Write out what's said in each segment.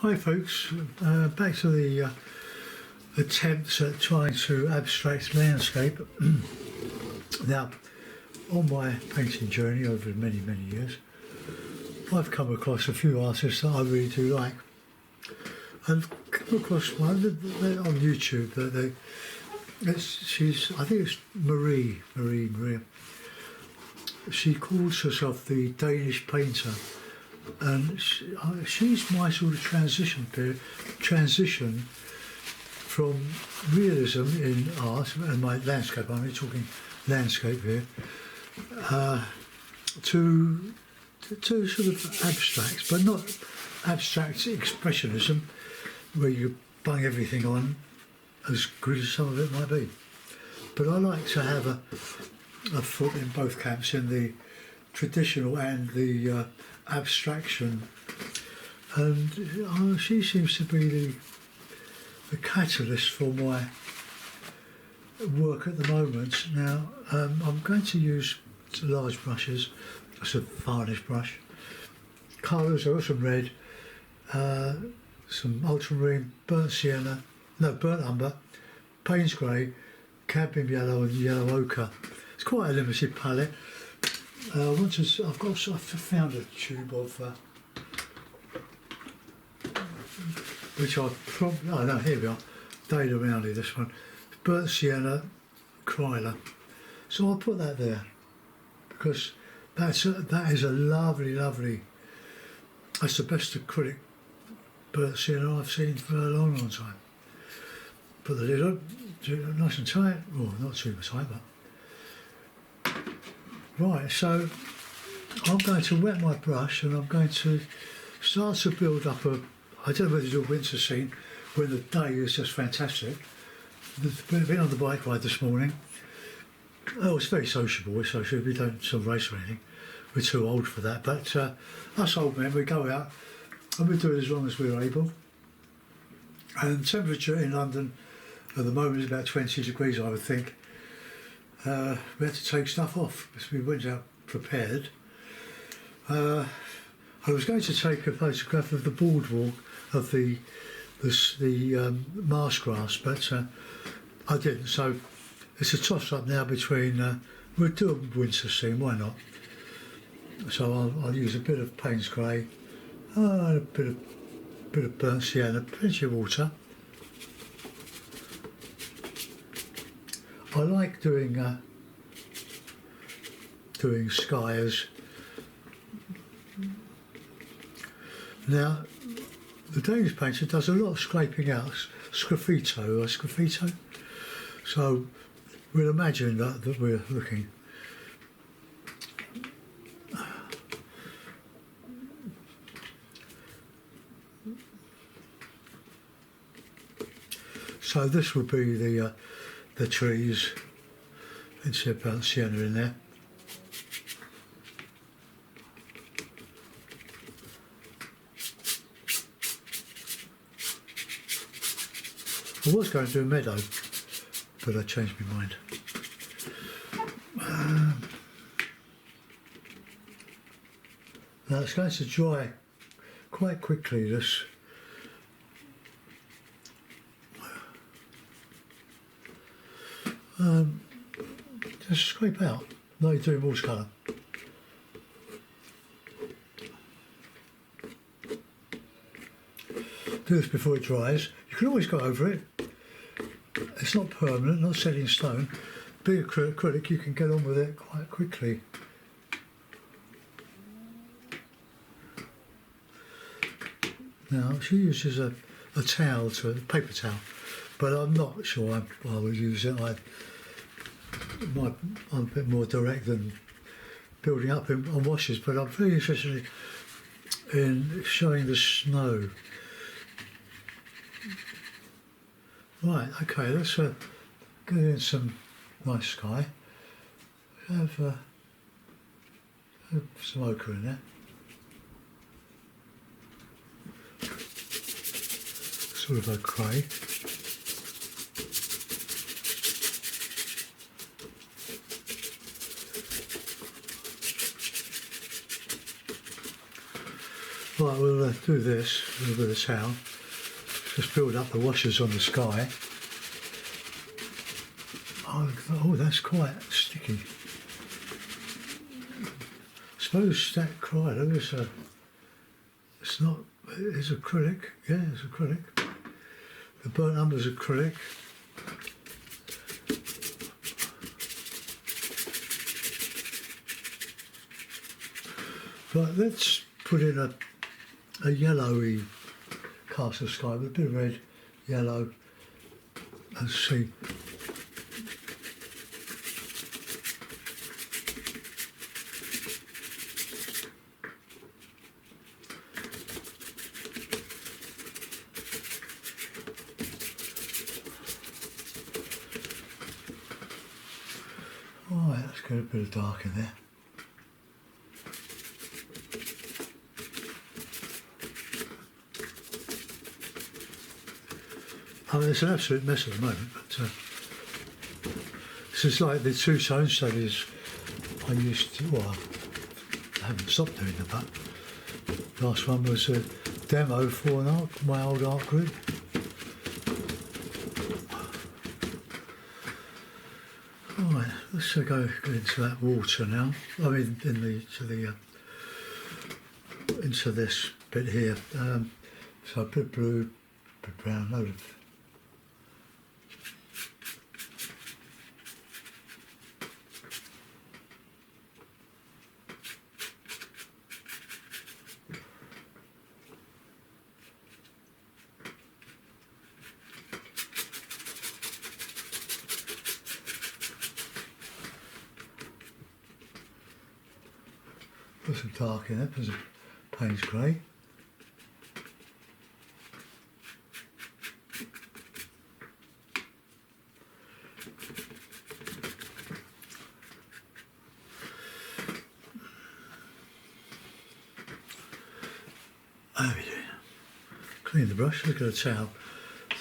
Hi folks, back to the attempts at trying to abstract landscape. Now, on my painting journey over many years, I've come across a few artists that I really do like. I've come across one on YouTube that I think it's Marie. She calls herself the Danish painter. And she's my sort of transition from realism in art and my landscape. I'm only talking landscape here, to sort of abstracts, but not abstract expressionism, where you bung everything on, as good as some of it might be. But I like to have a foot in both camps, in the traditional and the abstraction, and she seems to be the catalyst for my work at the moment. Now, I'm going to use large brushes. That's a varnish brush. Colours, I've got some red, some ultramarine, burnt umber, Payne's grey, cadmium yellow and yellow ochre. It's quite a limited palette. I've found a tube of which I probably, no, here we are, Data Roundy, this one, burnt sienna, Acrylic. So I'll put that there because that is a lovely, that's the best acrylic burnt sienna I've seen for a long time. Put the lid on, do it nice and tight, well, not too tight, but. Right, so I'm going to wet my brush and I'm going to start to build up I don't know whether to do a winter scene when the day is just fantastic. I've been on the bike ride this morning. Oh, it's very sociable, we don't sort of race or anything. We're too old for that, but us old men, we go out and we do it as long as we're able. And the temperature in London at the moment is about 20 degrees, I would think. We had to take stuff off because we went out prepared. I was going to take a photograph of the boardwalk of the marsh grass, but I didn't. So it's a toss-up now between. We'll do a winter scene, why not? So I'll use a bit of Payne's grey, a bit of burnt sienna, plenty of water. I like doing skies. Now, the Danish painter does a lot of scraping out, sgraffito. So we'll imagine that we're looking. So this would be the trees. Let's see about sienna in there. I was going to do a meadow, but I changed my mind. Now it's going to dry quite quickly, this. Just scrape out, like you do in watercolour. Do this before it dries. You can always go over it. It's not permanent, not set in stone. Being acrylic, you can get on with it quite quickly. Now, she uses a towel, a paper towel, but I'm not sure I would use it. I'm a bit more direct than building up on washes, but I'm very interested in showing the snow. Right, okay, let's get in some nice sky. Have some ochre in there. Sort of a grey. Right, we'll I do this with a towel, just build up the washers on the sky. Oh, that's quite sticky. I suppose that Acrylic is it's not, it's acrylic, yeah, it's acrylic. The burnt umber's acrylic. But let's put in a yellowy cast of sky with a bit of red, yellow, and see. Alright, let's get a bit of dark in there. I mean, it's an absolute mess at the moment, but this is like the two tone studies I used to, well, I haven't stopped doing them, but last one was a demo for my old art grid. Alright, let's go into that water now. I mean, into this bit here. So a bit blue, a bit brown, load of. Put some dark in there, put some Payne's grey. There we do. Clean the brush, look at a towel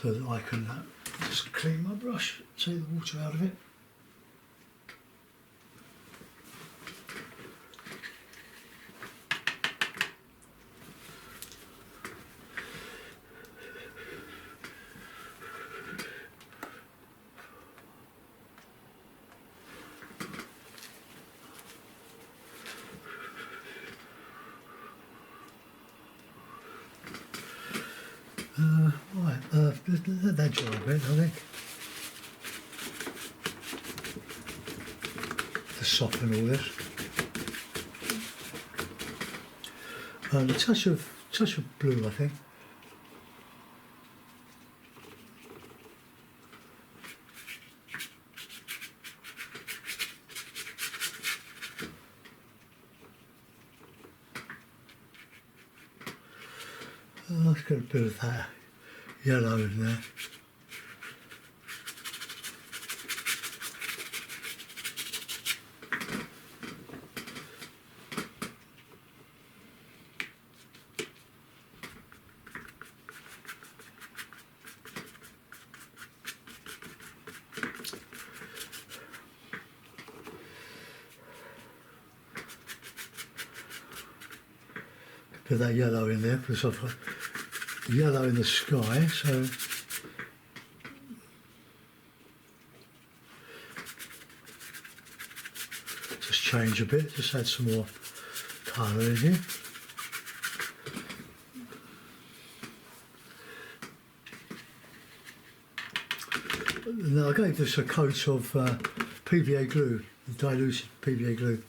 so that I can just clean my brush, take the water out of it. Let that dry a bit, I think. To soften all this. And a touch of blue, I think. Let's get a bit of that yellow in there. Put that yellow in there because I've got yellow in the sky, so just change a bit, just add some more colour in here. Now I gave this a coat of PVA glue, diluted PVA glue,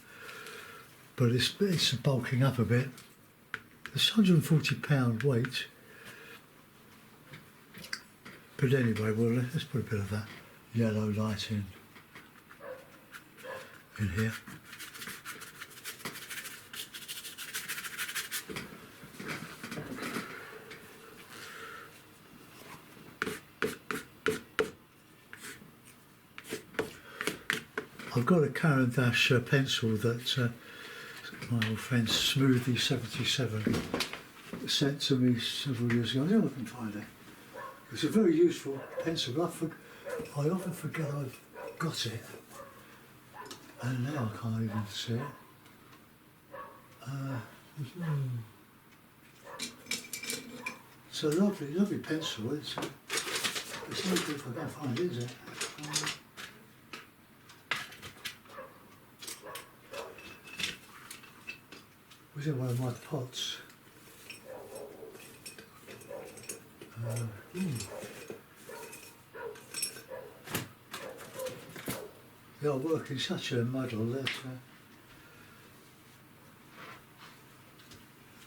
but it's bulking up a bit. It's £140 weight. But anyway, well, let's put a bit of that yellow light in here. I've got a Caran d'Ache pencil that my old friend Smoothie77 sent to me several years ago. I don't know if I can find it. It's a very useful pencil, but I often forget I've got it, and now I can't even see it. It's a lovely, lovely pencil. It's no good if I can't find it, is it? Was in one of my pots. They are working such a muddle that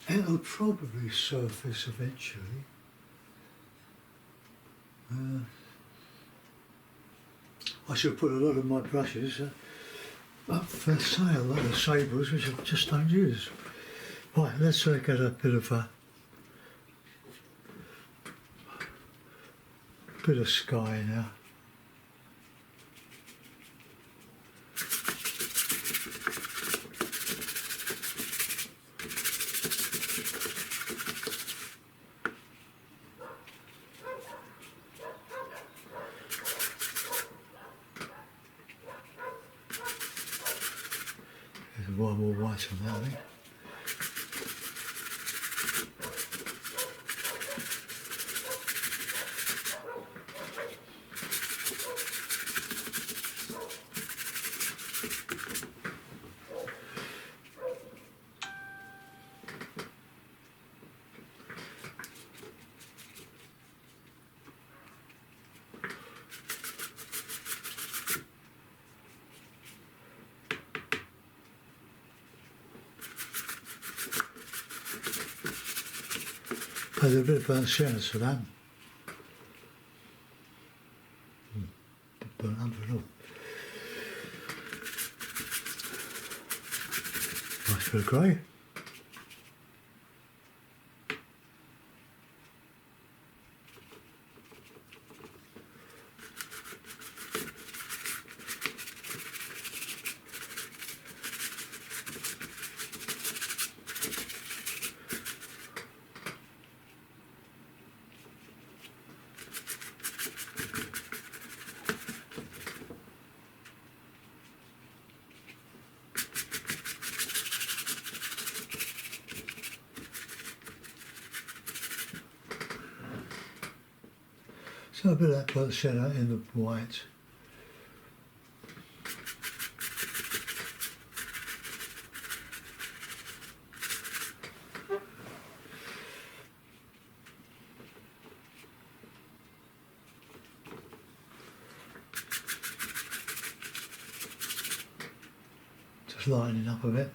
it'll probably surface eventually. I should put a lot of my brushes up for sale, like the sables, which I just don't use. Right, let's get a bit of sky now. There's one more white on that, I think. There's a bit of burnt siennas for that. Burnt under and all. Nice bit of grey. So a bit of that burnt sienna in the white. Just lightening up a bit.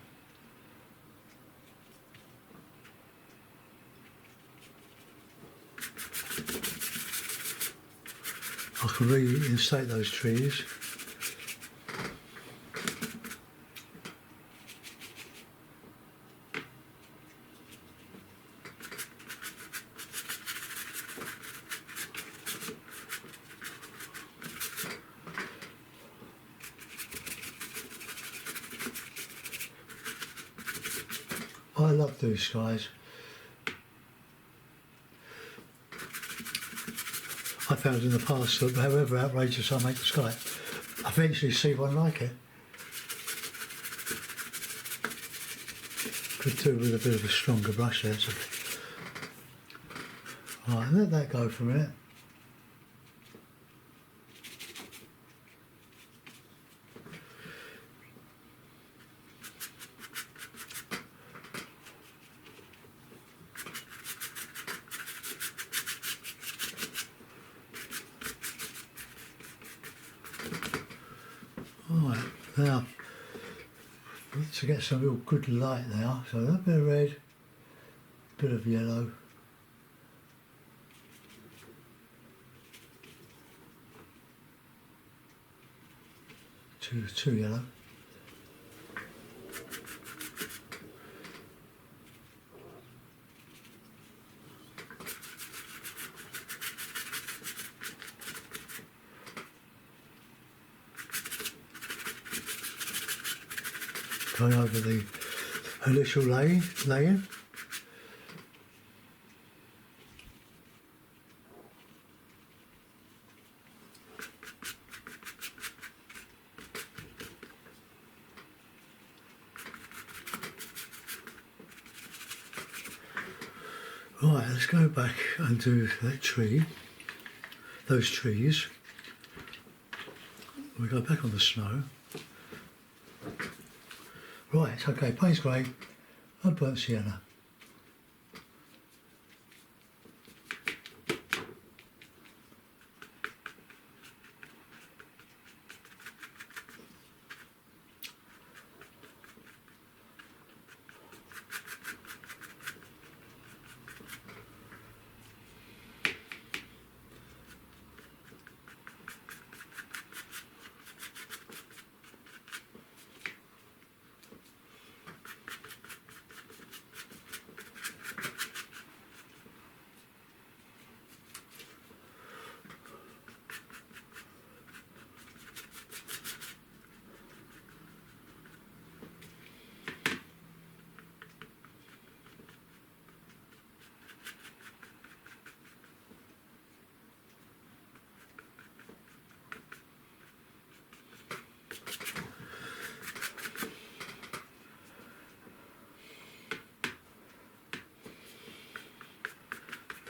I can reinstate those trees. I love these skies. I found in the past that however outrageous I make the sky, I eventually see one like it. Could do with a bit of a stronger brush there. So. Right, let that go for a minute. Right, now, to get some real good light now, so a bit of red, a bit of yellow, too yellow. Going over the initial laying. Right, let's go back and do that tree, those trees. We go back on the snow. Right, okay, Payne's grey and burnt sienna.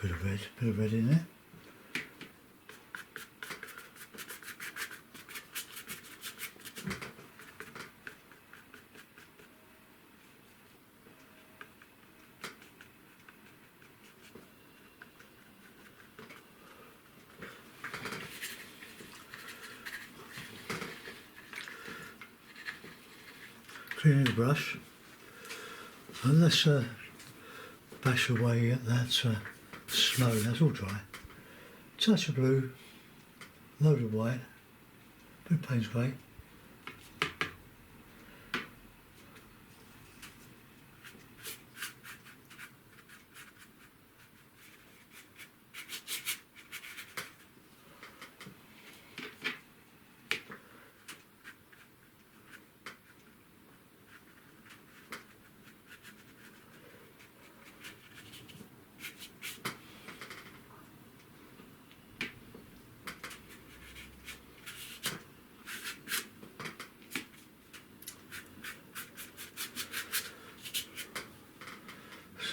Bit of red in there. Cleaning the brush, and let's bash away at that snow. That's all dry. Touch of blue, load of white, bit of Payne's grey.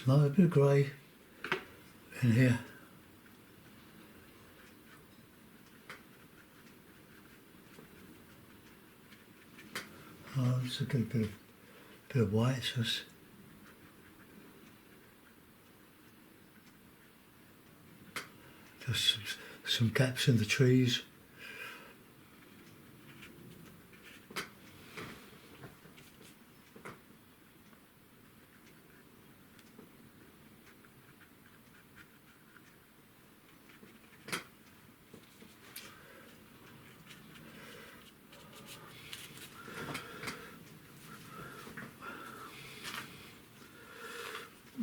A bit of grey in here. Oh, it's a good bit of white. So just some gaps in the trees.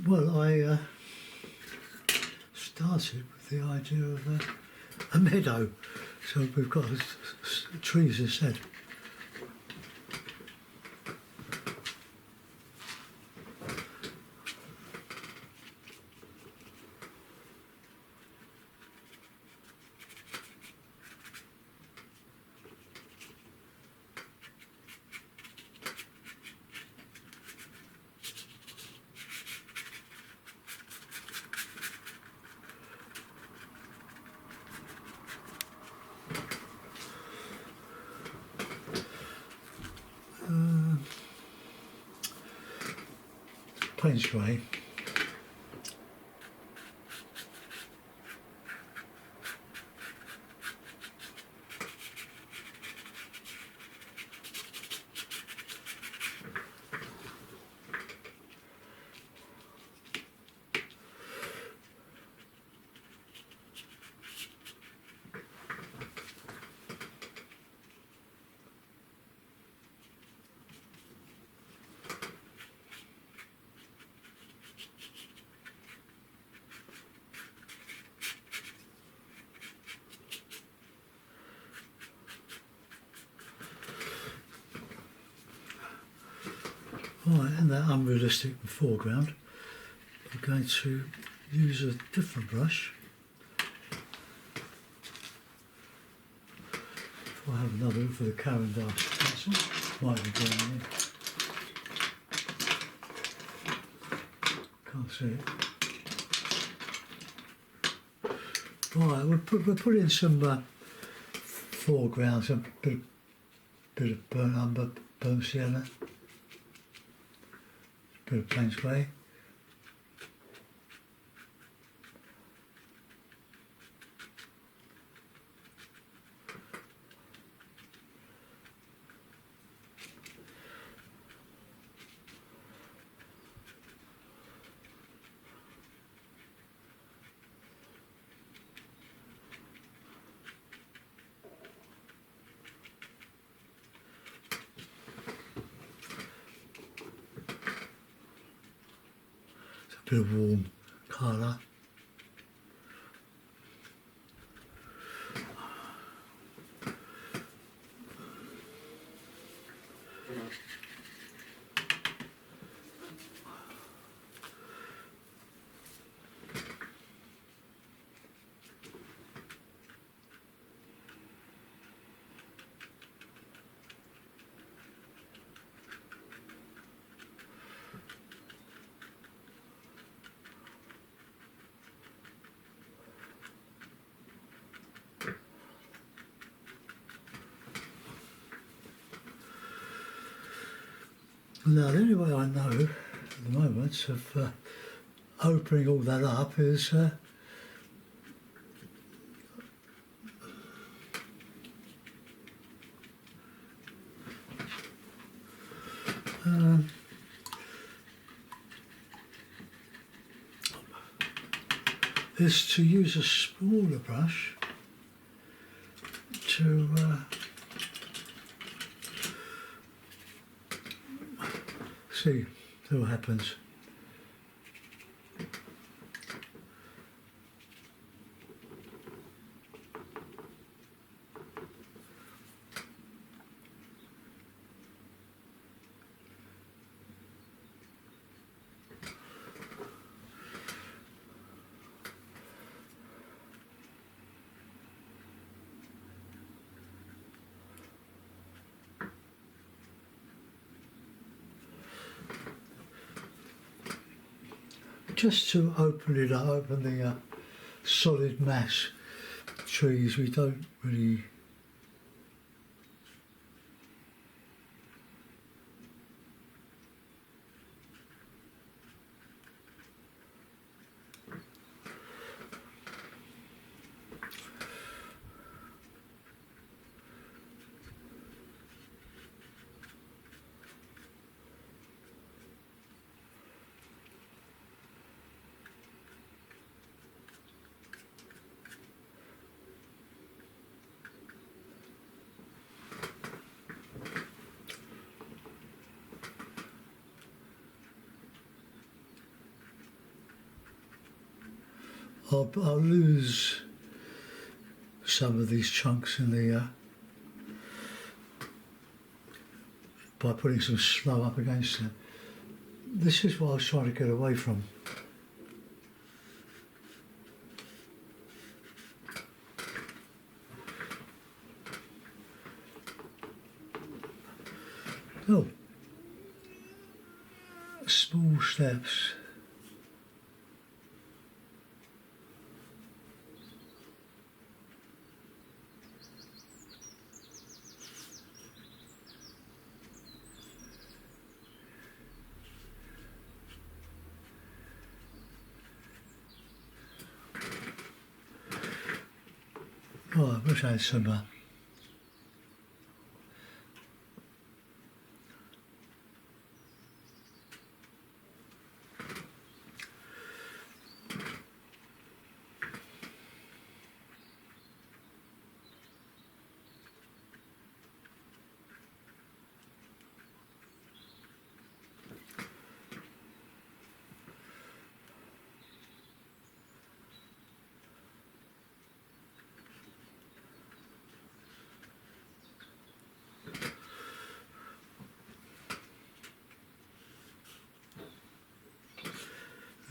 Well, I started with the idea of a meadow, so we've got trees instead. Payne's grey. Right, in that unrealistic foreground, I'm going to use a different brush. I'll have another for the Cavendish pencil. Might be going in. Can't see it. Right, we'll put in some foregrounds, a bit of burnt umber, burnt sienna, bit of Plains grey. A bit of warm colour. Now, the only way I know at the moment of opening all that up is to use a smaller brush to see what happens. Just to open it up, open the solid mass trees, we don't really I'll lose some of these chunks in the by putting some slow up against them. This is what I was trying to get away from. Oh, small steps. Oh, I wish I had some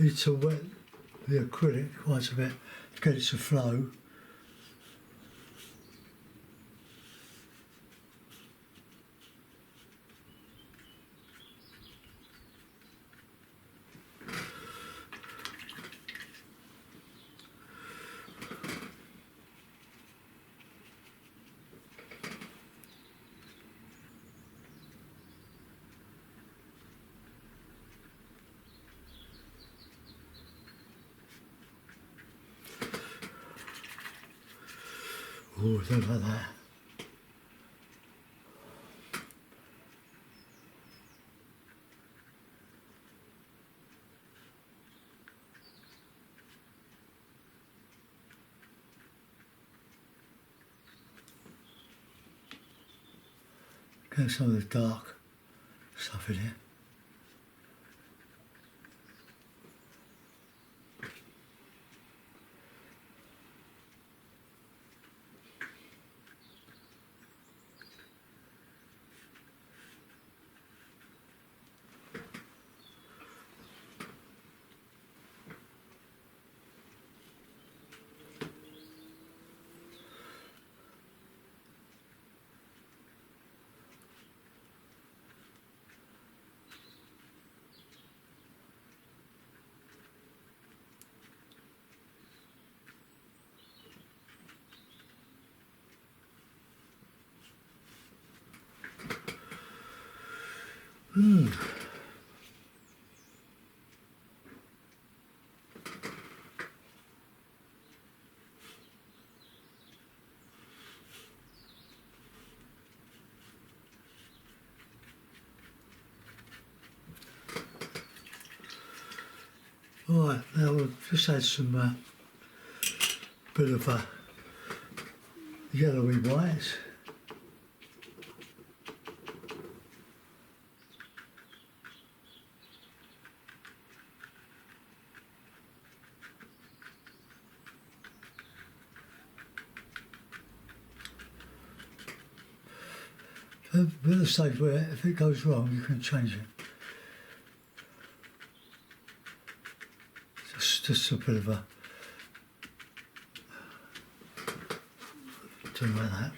need to wet the acrylic quite a bit to get it to flow. Oh, I don't like that. Get some of the dark stuff in here. Right, now we'll just add some bit of yellowy white. We're at the stage where if it goes wrong, you can change it. Just a bit of a do like that.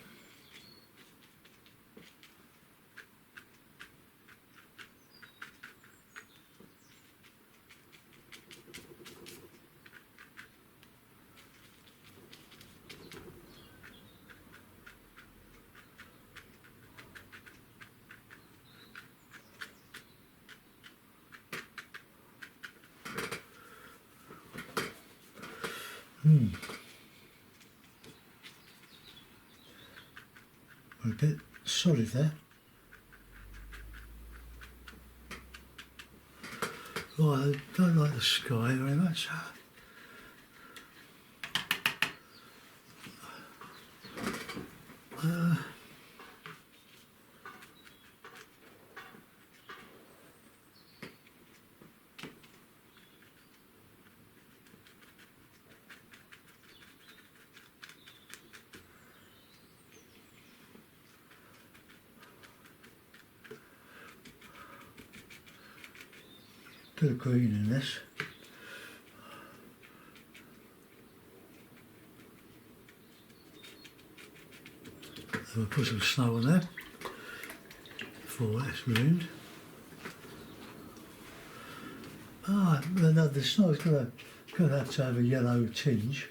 We're a bit solid there. Right, I don't like the sky very much. Bit of green in this. So we'll put some snow on there before it's ruined. No, the snow's going to have to have a yellow tinge.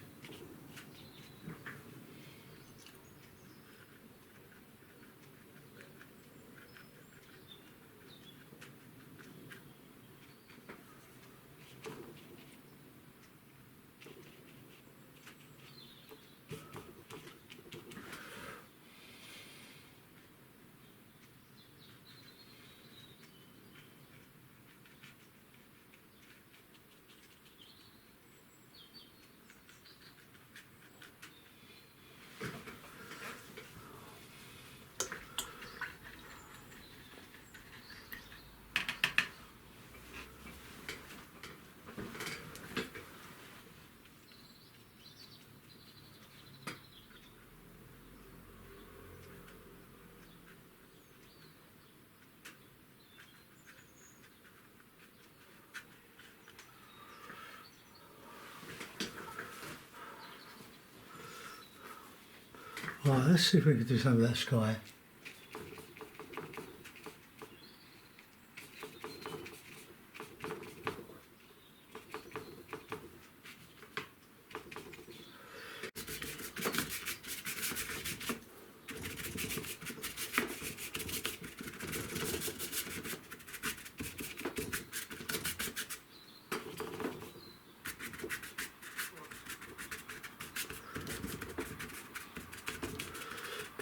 Right, let's see if we can do some of that sky.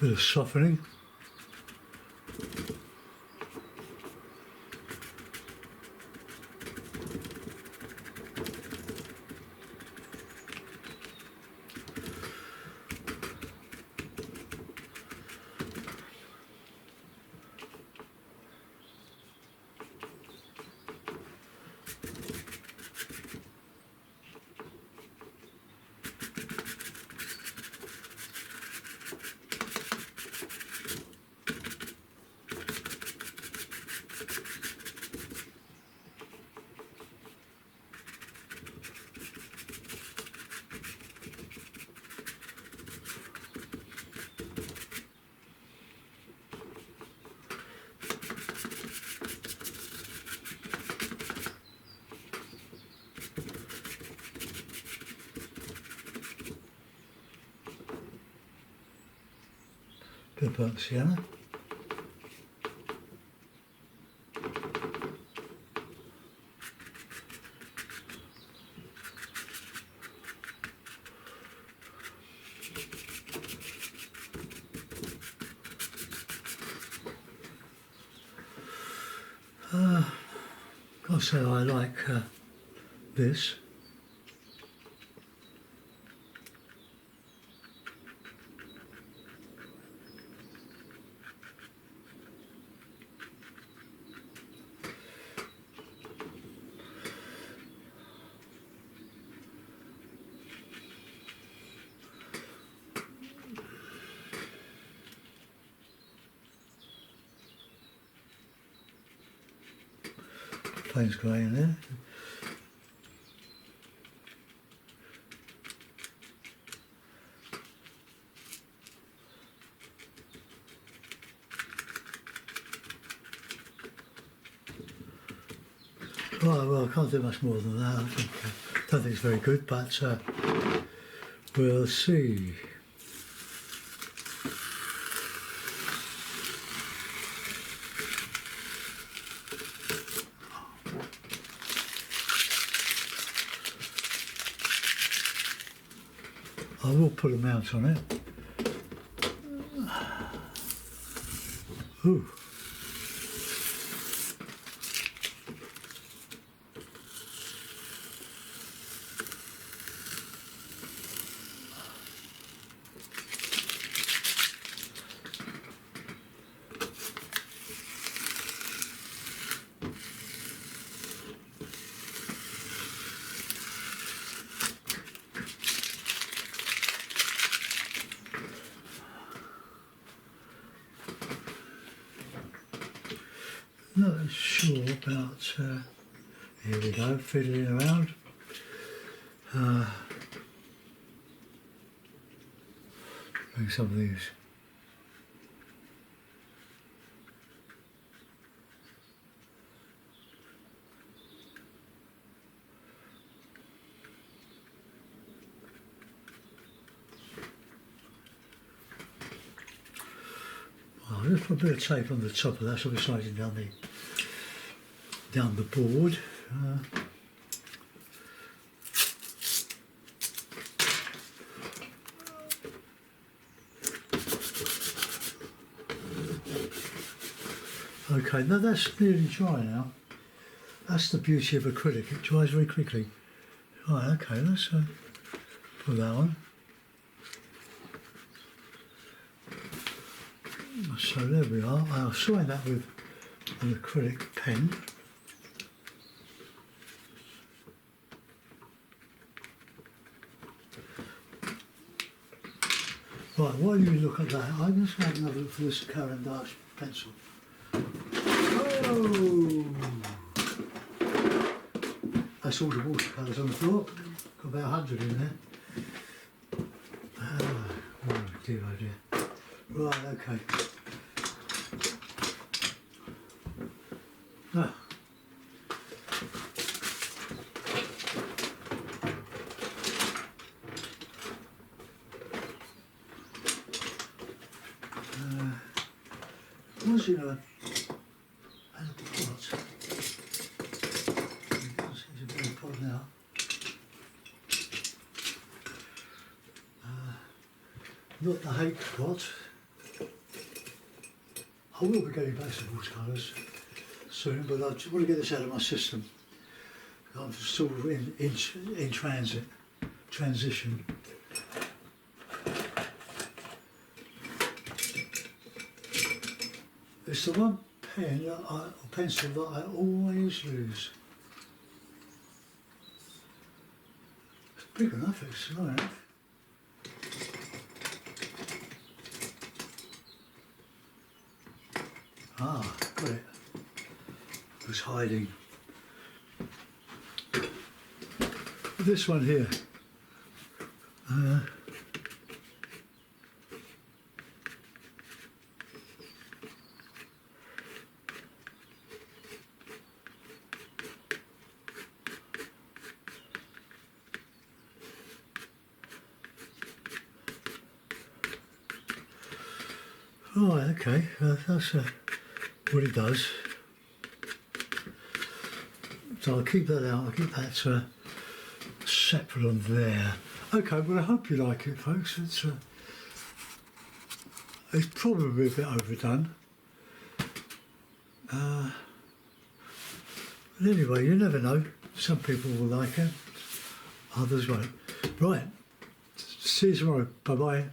bit of softening. Bit of burnt sienna. Gotta say I like this. Plains grey in there. Right, well, I can't do much more than that. Don't think it's very good, but we'll see. I will put a mount on it. Ooh. Not sure about, here we go, fiddling around. Bring some of these. I'll just put a bit of tape on the top of that so we're sliding down the board. Okay, now that's nearly dry now. That's the beauty of acrylic, it dries very quickly. Right, okay, let's put that on. So there we are. I'll sign that with an acrylic pen. Right, while you look at that, I'm just going to have a look for this Caran d'Ache pencil. Oh! That's all the watercolours on the floor. Got about 100 in there. Oh dear, oh dear. Right, okay. Ah. Was it a pot? It's a big pot now. Not the hate pot. I will be getting back to watercolours soon, but I just want to get this out of my system. I'm sort of in transition. It's the one pen or pencil that I always lose. It's big enough, it's small enough. Ah, got it. It was hiding. This one here. Oh, okay, that's what it does. So I'll keep that out, I'll keep that separate on there. Okay, well I hope you like it, folks. It's probably a bit overdone. But anyway, you never know. Some people will like it, others won't. Right, see you tomorrow. Bye-bye.